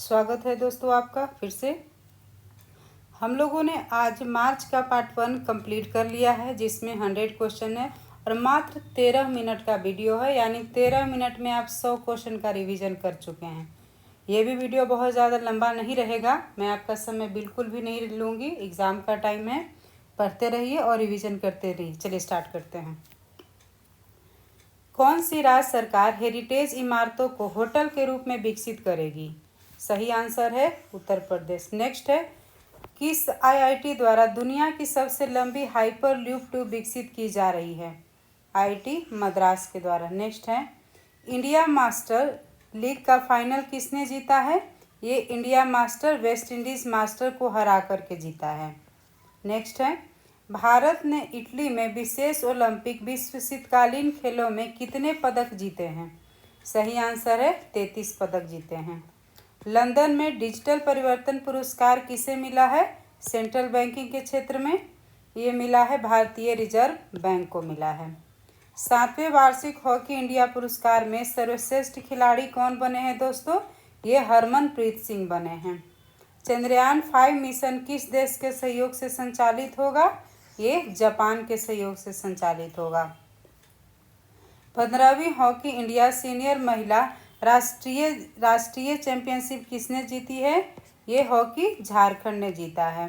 स्वागत है दोस्तों आपका फिर से। हम लोगों ने आज मार्च का पार्ट 1 कंप्लीट कर लिया है, जिसमें 100 क्वेश्चन है और मात्र 13 मिनट का वीडियो है, यानी 13 मिनट में आप 100 क्वेश्चन का रिवीजन कर चुके हैं। ये भी वीडियो बहुत ज़्यादा लंबा नहीं रहेगा, मैं आपका समय बिल्कुल भी नहीं लूँगी। एग्ज़ाम का टाइम है, पढ़ते रहिए और रिविज़न करते रहिए। चलिए स्टार्ट करते हैं। कौन सी राज्य सरकार हेरिटेज इमारतों को होटल के रूप में विकसित करेगी? सही आंसर है उत्तर प्रदेश। नेक्स्ट है, किस आईआईटी द्वारा दुनिया की सबसे लंबी हाइपर लूप ट्यूब विकसित की जा रही है? आईआईटी मद्रास के द्वारा। नेक्स्ट है, इंडिया मास्टर लीग का फाइनल किसने जीता है? ये India master West Indies master को हरा करके जीता है। नेक्स्ट है, भारत ने इटली में विशेष ओलंपिक विश्व शीतकालीन खेलों में कितने पदक जीते हैं? सही आंसर है 33 पदक जीते हैं। लंदन में डिजिटल परिवर्तन पुरस्कार किसे मिला है? सेंट्रल बैंकिंग के क्षेत्र में ये मिला है भारतीय रिजर्व बैंक को मिला है। 7वें वार्षिक हॉकी इंडिया पुरस्कार में सर्वश्रेष्ठ खिलाड़ी कौन बने हैं दोस्तों? ये हरमनप्रीत सिंह बने हैं। चंद्रयान 5 मिशन किस देश के सहयोग से संचालित होगा? ये जापान के सहयोग से संचालित होगा। 15वीं हॉकी इंडिया सीनियर महिला राष्ट्रीय चैंपियनशिप किसने जीती है? ये हॉकी झारखंड ने जीता है।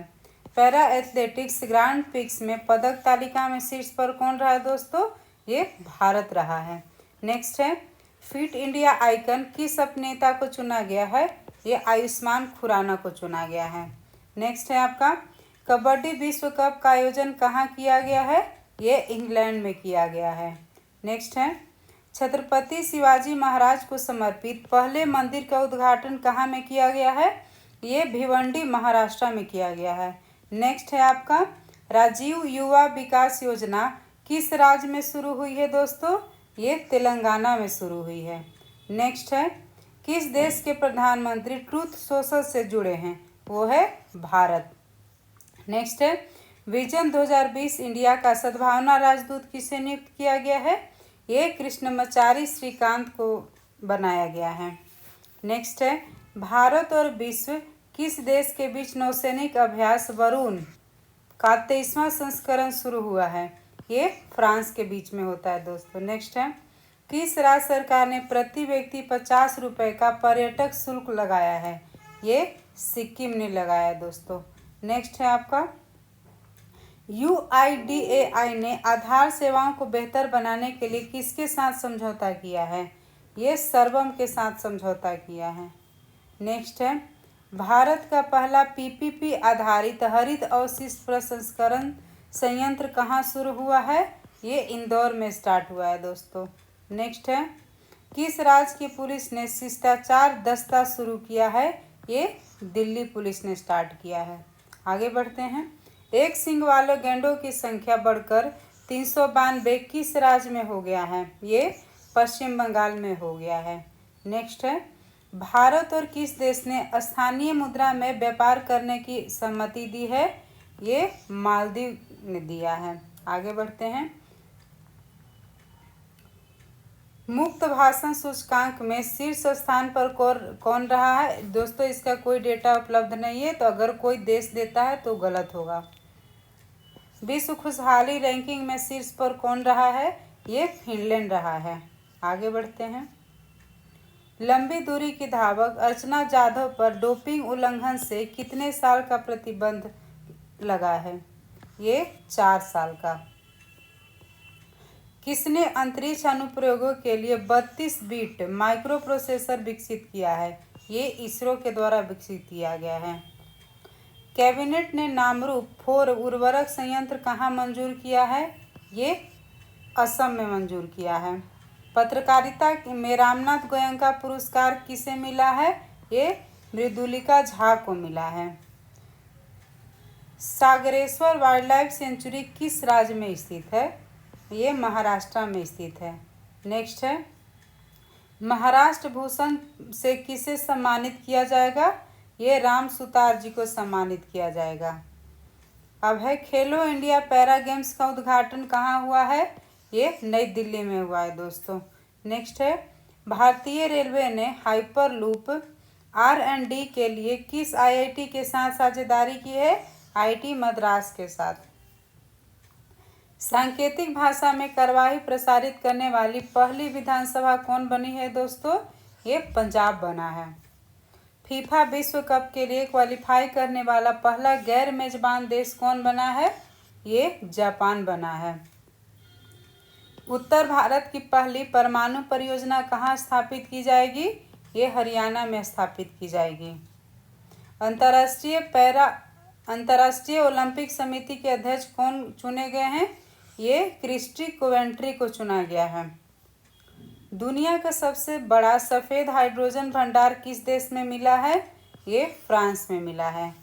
पैरा एथलेटिक्स ग्रांड प्रिक्स में पदक तालिका में शीर्ष पर कौन रहा है दोस्तों? ये भारत रहा है। नेक्स्ट है, फिट इंडिया आइकन किस अभिनेता को चुना गया है? ये आयुष्मान खुराना को चुना गया है। नेक्स्ट है आपका, कबड्डी विश्व कप का आयोजन कहाँ किया गया है? ये इंग्लैंड में किया गया है। नेक्स्ट है, छत्रपति शिवाजी महाराज को समर्पित पहले मंदिर का उद्घाटन कहाँ में किया गया है? ये भिवंडी महाराष्ट्र में किया गया है। नेक्स्ट है आपका, राजीव युवा विकास योजना किस राज्य में शुरू हुई है दोस्तों? ये तेलंगाना में शुरू हुई है। नेक्स्ट है, किस देश के प्रधानमंत्री ट्रूथ सोशल से जुड़े हैं? वो है भारत। नेक्स्ट है, विजन 2020 इंडिया का सद्भावना राजदूत किसे नियुक्त किया गया है? ये कृष्णमचारी श्रीकांत को बनाया गया है। नेक्स्ट है, भारत और विश्व किस देश के बीच नौसैनिक अभ्यास वरुण का 23वां संस्करण शुरू हुआ है? ये फ्रांस के बीच में होता है दोस्तों। नेक्स्ट है, किस राज्य सरकार ने प्रति व्यक्ति 50 रुपये का पर्यटक शुल्क लगाया है? ये सिक्किम ने लगाया है दोस्तों। नेक्स्ट है आपका, UIDAI ने आधार सेवाओं को बेहतर बनाने के लिए किसके साथ समझौता किया है? ये सर्वम के साथ समझौता किया है। नेक्स्ट है, भारत का पहला PPP आधारित हरित अवशिष्ट प्रसंस्करण संयंत्र कहाँ शुरू हुआ है? ये इंदौर में स्टार्ट हुआ है दोस्तों। नेक्स्ट है, किस राज्य की पुलिस ने शिष्टाचार दस्ता शुरू किया है? ये दिल्ली पुलिस ने स्टार्ट किया है। आगे बढ़ते हैं, एक सींग वाले गैंडों की संख्या बढ़कर 392 किस राज्य में हो गया है? ये पश्चिम बंगाल में हो गया है। नेक्स्ट है, भारत और किस देश ने स्थानीय मुद्रा में व्यापार करने की सहमति दी है? ये मालदीव ने दिया है। आगे बढ़ते हैं, मुक्त भाषण सूचकांक में शीर्ष स्थान पर कौन रहा है दोस्तों? इसका कोई डेटा उपलब्ध नहीं है, तो अगर कोई देश देता है तो गलत होगा। विश्व खुशहाली रैंकिंग में शीर्ष पर कौन रहा है? ये फिनलैंड रहा है। आगे बढ़ते हैं, लंबी दूरी की धावक अर्चना जाधव पर डोपिंग उल्लंघन से कितने साल का प्रतिबंध लगा है? ये 4 साल का। किसने अंतरिक्ष अनुप्रयोगों के लिए 32 बिट माइक्रो प्रोसेसर विकसित किया है? ये इसरो के द्वारा विकसित किया गया है। कैबिनेट ने नामरूप 4 उर्वरक संयंत्र कहाँ मंजूर किया है? ये असम में मंजूर किया है। पत्रकारिता में रामनाथ गोयनका पुरस्कार किसे मिला है? ये मृदुलिका झा को मिला है। सागरेश्वर वाइल्ड लाइफ सेंचुरी किस राज्य में स्थित है? ये महाराष्ट्र में स्थित है। नेक्स्ट है, महाराष्ट्र भूषण से किसे सम्मानित किया जाएगा? ये राम सुतार जी को सम्मानित किया जाएगा। अब है, खेलो इंडिया पैरा गेम्स का उद्घाटन कहाँ हुआ है? ये नई दिल्ली में हुआ है दोस्तों। नेक्स्ट है, भारतीय रेलवे ने हाइपर लूप R&D के लिए किस IIT के साथ साझेदारी की है? IIT मद्रास के साथ। सांकेतिक भाषा में कार्यवाही प्रसारित करने वाली पहली विधानसभा कौन बनी है दोस्तों? ये पंजाब बना है। फीफा विश्व कप के लिए क्वालिफाई करने वाला पहला गैर मेजबान देश कौन बना है? ये जापान बना है। उत्तर भारत की पहली परमाणु परियोजना कहाँ स्थापित की जाएगी? ये हरियाणा में स्थापित की जाएगी। अंतर्राष्ट्रीय ओलंपिक समिति के अध्यक्ष कौन चुने गए हैं? ये क्रिस्टी कोवेंट्री को चुना गया है। दुनिया का सबसे बड़ा सफ़ेद हाइड्रोजन भंडार किस देश में मिला है? ये फ्रांस में मिला है।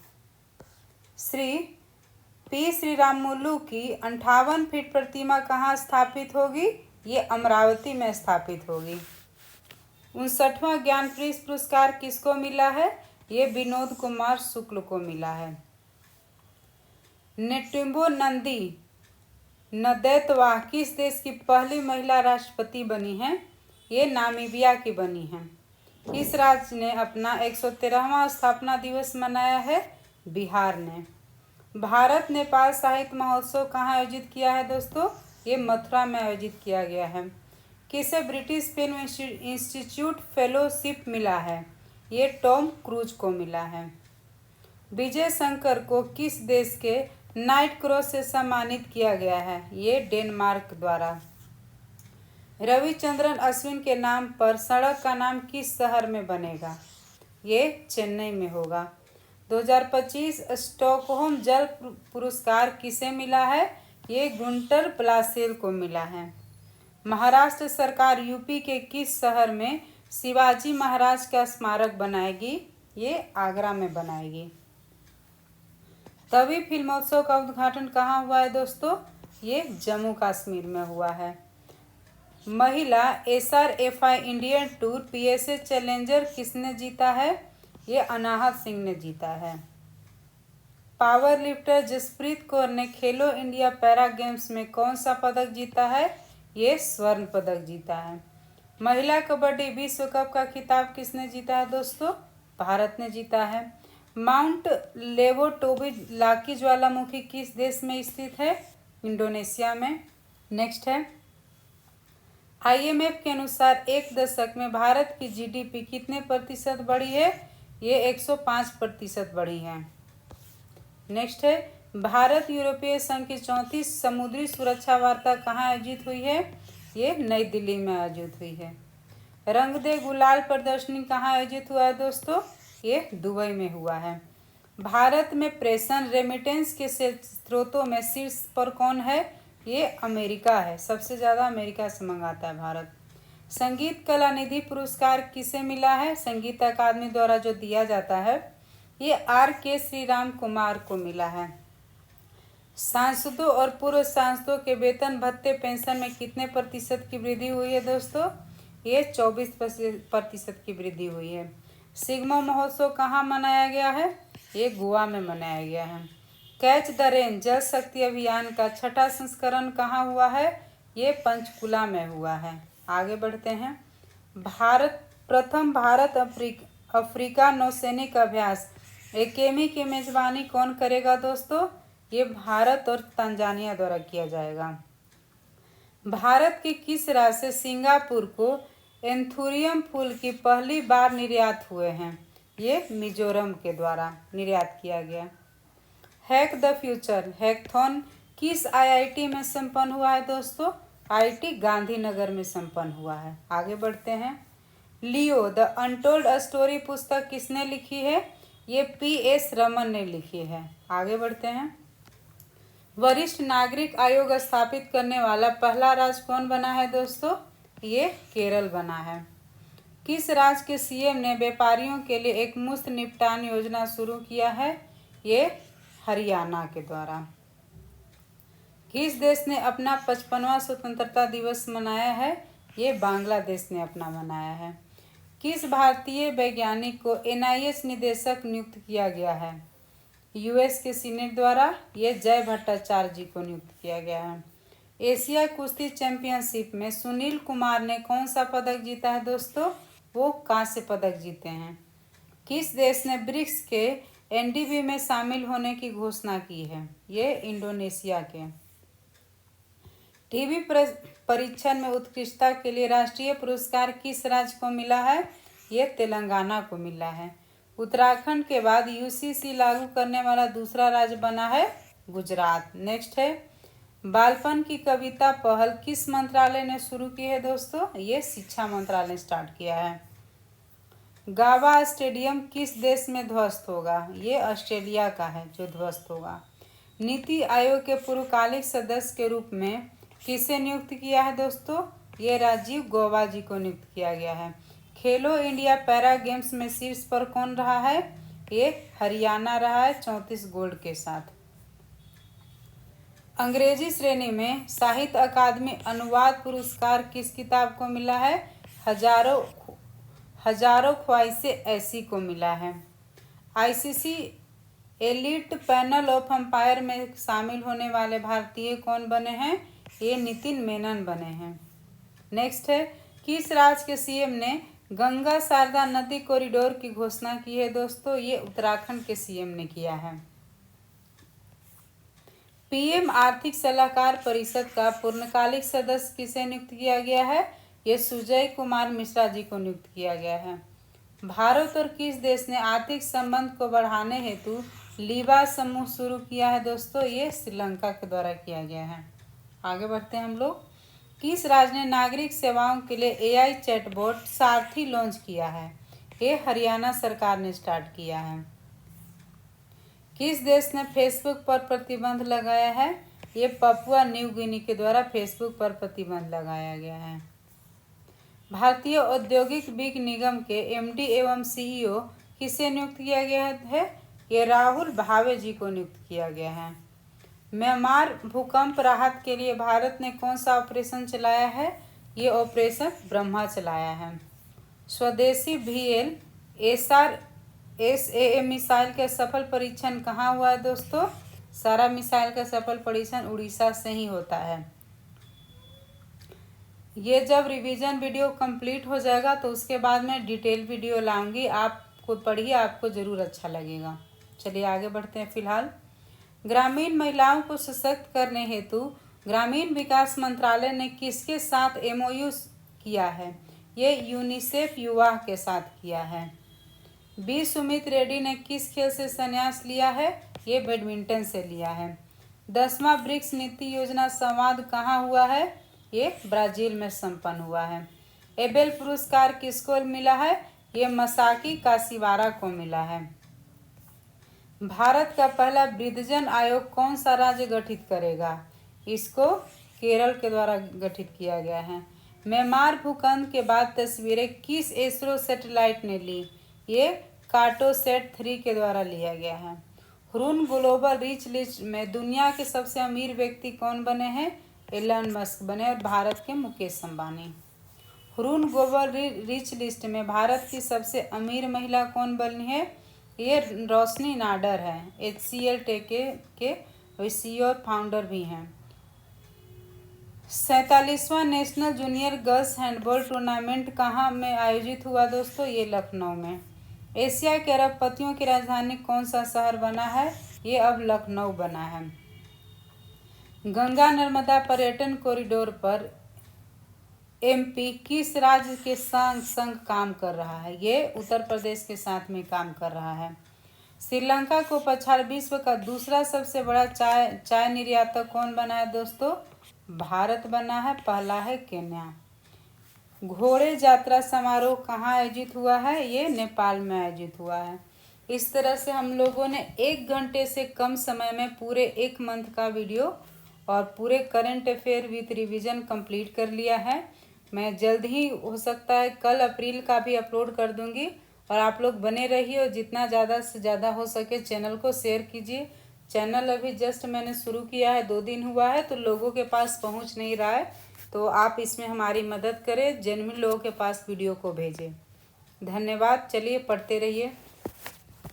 श्री रामुलु की 58 फीट प्रतिमा कहाँ स्थापित होगी? ये अमरावती में स्थापित होगी। 59वां ज्ञानपीठ पुरस्कार किसको मिला है? ये विनोद कुमार शुक्ल को मिला है। नेटुम्बो नंदी नदैतवा किस देश की पहली महिला राष्ट्रपति बनी है? ये नामीबिया की बनी है। किस राज्य ने अपना 113वां स्थापना दिवस मनाया है? बिहार ने। भारत नेपाल साहित्य महोत्सव कहाँ आयोजित किया है दोस्तों? ये मथुरा में आयोजित किया गया है। किसे ब्रिटिश फिल्म इंस्टीट्यूट फेलोशिप मिला है? ये टॉम क्रूज को मिला है। विजय शंकर को किस देश के नाइट क्रॉस से सम्मानित किया गया है? ये डेनमार्क द्वारा। रविचंद्रन अश्विन के नाम पर सड़क का नाम किस शहर में बनेगा? ये चेन्नई में होगा। 2025 स्टॉकहोम जल पुरस्कार किसे मिला है? ये गुंटर ब्लासेल को मिला है। महाराष्ट्र सरकार यूपी के किस शहर में शिवाजी महाराज का स्मारक बनाएगी? ये आगरा में बनाएगी। तभी फिल्मोत्सव का उद्घाटन कहाँ हुआ है दोस्तों? ये जम्मू कश्मीर में हुआ है। महिला SRFI Indian tour PSA challenger किसने जीता है? ये अनाहत सिंह ने जीता है। पावर लिफ्टर जसप्रीत कौर ने खेलो इंडिया पैरा गेम्स में कौन सा पदक जीता है? ये स्वर्ण पदक जीता है। महिला कबड्डी विश्व कप का खिताब किसने जीता है दोस्तों? भारत ने जीता है। माउंट लेवोटोबी लाकी ज्वालामुखी किस देश में स्थित है? इंडोनेशिया में। नेक्स्ट है, IMF के अनुसार एक दशक में भारत की GDP कितने प्रतिशत बढ़ी है? ये 105% बढ़ी है। नेक्स्ट है, भारत यूरोपीय संघ की 34 समुद्री सुरक्षा वार्ता कहाँ आयोजित हुई है? ये नई दिल्ली में आयोजित हुई है। रंग दे गुलाल प्रदर्शनी कहाँ आयोजित हुआ है दोस्तों? ये दुबई में हुआ है। भारत में प्रेषण रेमिटेंस के स्रोतों में शीर्ष पर कौन है? ये अमेरिका है। सबसे ज़्यादा अमेरिका से मंगाता है भारत। संगीत कला निधि पुरस्कार किसे मिला है? संगीत अकादमी द्वारा जो दिया जाता है, ये RK श्रीराम कुमार को मिला है। सांसदों और पूर्व सांसदों के वेतन भत्ते पेंशन में कितने प्रतिशत की वृद्धि हुई है दोस्तों? ये 24% की वृद्धि हुई है। सिग्मा महोत्सव कहाँ मनाया गया है? ये गोवा में मनाया गया है। कैच द रेन जल शक्ति अभियान का 6ठा संस्करण कहाँ हुआ है? ये पंचकुला में हुआ है। आगे बढ़ते हैं। प्रथम भारत अफ्रीका नौसैनिक अभ्यास एकेमी की मेजबानी कौन करेगा दोस्तों? ये भारत और तंजानिया द्वारा किया जाएगा। भारत के किस राज्य से सिंगापुर को एंथूरियम फूल की पहली बार निर्यात हुए हैं? ये मिजोरम के द्वारा निर्यात किया गया। हैक द फ्यूचर हैकथॉन किस IIT में संपन्न हुआ है दोस्तों? IIT गांधीनगर में संपन्न हुआ है। आगे बढ़ते हैं। लियो द अनटोल्ड स्टोरी पुस्तक किसने लिखी है? ये PS रमन ने लिखी है। आगे बढ़ते हैं। वरिष्ठ नागरिक आयोग स्थापित करने वाला पहला राज्य कौन बना है दोस्तों? ये केरल बना है। किस राज्य के CM ने व्यापारियों के लिए एक मुफ्त निपटान योजना शुरू किया है? ये हरियाणा के द्वारा। किस देश ने अपना 55वां स्वतंत्रता दिवस मनाया है? ये बांग्लादेश ने अपना मनाया है। किस भारतीय वैज्ञानिक को NIH निदेशक नियुक्त किया गया है? US के सीनेट द्वारा। ये जय भट्टाचार्य जी को नियुक्त किया गया है। एशिया कुश्ती चैंपियनशिप में सुनील कुमार ने कौन सा पदक जीता है दोस्तों? वो कांस्य पदक जीते हैं। किस देश ने ब्रिक्स के एनडीबी में शामिल होने की घोषणा की है? ये इंडोनेशिया के। टीबी परीक्षण में उत्कृष्टता के लिए राष्ट्रीय पुरस्कार किस राज्य को मिला है? ये तेलंगाना को मिला है। उत्तराखंड के बाद यूसीसी लागू करने वाला दूसरा राज्य बना है गुजरात। नेक्स्ट है, बालपन की कविता पहल किस मंत्रालय ने शुरू की है दोस्तों? ये शिक्षा मंत्रालय ने स्टार्ट किया है। गावा स्टेडियम किस देश में ध्वस्त होगा? ये ऑस्ट्रेलिया का है जो ध्वस्त होगा। नीति आयोग के पूर्वकालिक सदस्य के रूप में किसे नियुक्त किया है दोस्तों? ये राजीव गौबा जी को नियुक्त किया गया है। खेलो इंडिया पैरा गेम्स में शीर्ष पर कौन रहा है? ये हरियाणा रहा है 34 गोल्ड के साथ। अंग्रेजी श्रेणी में साहित्य अकादमी अनुवाद पुरस्कार किस किताब को मिला है? हजारों ख्वाहिशें ऐसी को मिला है। ICC elite panel of umpire में शामिल होने वाले भारतीय कौन बने हैं? ये नितिन मेनन बने हैं। नेक्स्ट है, किस राज्य के सीएम ने गंगा शारदा नदी कॉरिडोर की घोषणा की है दोस्तों? ये उत्तराखंड के सीएम ने किया है। पीएम आर्थिक सलाहकार परिषद का पूर्णकालिक सदस्य किसे नियुक्त किया गया है? ये सुजय कुमार मिश्रा जी को नियुक्त किया गया है। भारत और किस देश ने आर्थिक संबंध को बढ़ाने हेतु लीबा समूह शुरू किया है दोस्तों? ये श्रीलंका के द्वारा किया गया है। आगे बढ़ते हैं हम लोग। किस राज्य ने नागरिक सेवाओं के लिए एआई चैटबॉट सारथी लॉन्च किया है? ये हरियाणा सरकार ने स्टार्ट किया है। किस देश ने फेसबुक पर प्रतिबंध लगाया है? ये पपुआ न्यू गिनी के द्वारा फेसबुक पर प्रतिबंध लगाया गया है। भारतीय औद्योगिक विक निगम के एमडी एवं सीईओ किसे नियुक्त किया गया है? ये राहुल भावे जी को नियुक्त किया गया है। म्यांमार भूकंप राहत के लिए भारत ने कौन सा ऑपरेशन चलाया है? ये ऑपरेशन ब्रह्मा चलाया है। स्वदेशी VL SRSAM मिसाइल का सफल परीक्षण कहाँ हुआ है दोस्तों? सारा मिसाइल का सफल परीक्षण उड़ीसा से ही होता है। ये जब रिवीजन वीडियो कंप्लीट हो जाएगा तो उसके बाद मैं डिटेल वीडियो लाऊंगी, आपको पढ़िए, आपको ज़रूर अच्छा लगेगा। चलिए आगे बढ़ते हैं। फिलहाल ग्रामीण महिलाओं को सशक्त करने हेतु ग्रामीण विकास मंत्रालय ने किसके साथ MOU किया है? ये यूनिसेफ युवा के साथ किया है। बी सुमित रेड्डी ने किस खेल से संन्यास लिया है? ये बैडमिंटन से लिया है। 10वां ब्रिक्स नीति योजना संवाद कहाँ हुआ है? ये ब्राज़ील में संपन्न हुआ है। एबेल पुरस्कार किसको मिला है? ये मसाकी काशीवारा को मिला है। भारत का पहला वृद्धजन आयोग कौन सा राज्य गठित करेगा? इसको केरल के द्वारा गठित किया गया है। म्यांमार भूकंप के बाद तस्वीरें किस इसरो सैटेलाइट ने ली? ये कार्टोसैट 3 के द्वारा लिया गया है। हुरून ग्लोबल रिच लिस्ट में दुनिया के सबसे अमीर व्यक्ति कौन बने हैं? एलन मस्क बने और भारत के Mukesh Ambani. Hurun global rich list में भारत की सबसे अमीर महिला कौन बनी है? ये रोशनी नाडर है। HCL टेक के CEO और फाउंडर भी हैं। 47वां national junior girls handball tournament कहाँ में आयोजित हुआ दोस्तों? ये लखनऊ में। एशिया के अरबपतियों की राजधानी कौन सा शहर बना है? ये अब लखनऊ बना है। गंगा नर्मदा पर्यटन कॉरिडोर पर MP किस राज्य के संग काम कर रहा है? ये उत्तर प्रदेश के साथ में काम कर रहा है। श्रीलंका को पछाड़ विश्व का दूसरा सबसे बड़ा चाय निर्यातक कौन बना है दोस्तों? भारत बना है, पहला है केन्या। घोड़े यात्रा समारोह कहाँ आयोजित हुआ है? ये नेपाल में आयोजित हुआ है। इस तरह से हम लोगों ने 1 घंटे से कम समय में पूरे 1 मंथ का वीडियो और पूरे current affair with revision complete कर लिया है। मैं जल्द ही हो सकता है कल अप्रैल का भी अपलोड कर दूंगी और आप लोग बने रहिए और जितना ज़्यादा से ज़्यादा हो सके चैनल को शेयर कीजिए। चैनल अभी जस्ट मैंने शुरू किया है, 2 दिन हुआ है, तो लोगों के पास पहुंच नहीं रहा है, तो आप इसमें हमारी मदद करें, जेन्युइन लोगों के पास वीडियो को भेजें। धन्यवाद। चलिए पढ़ते रहिए।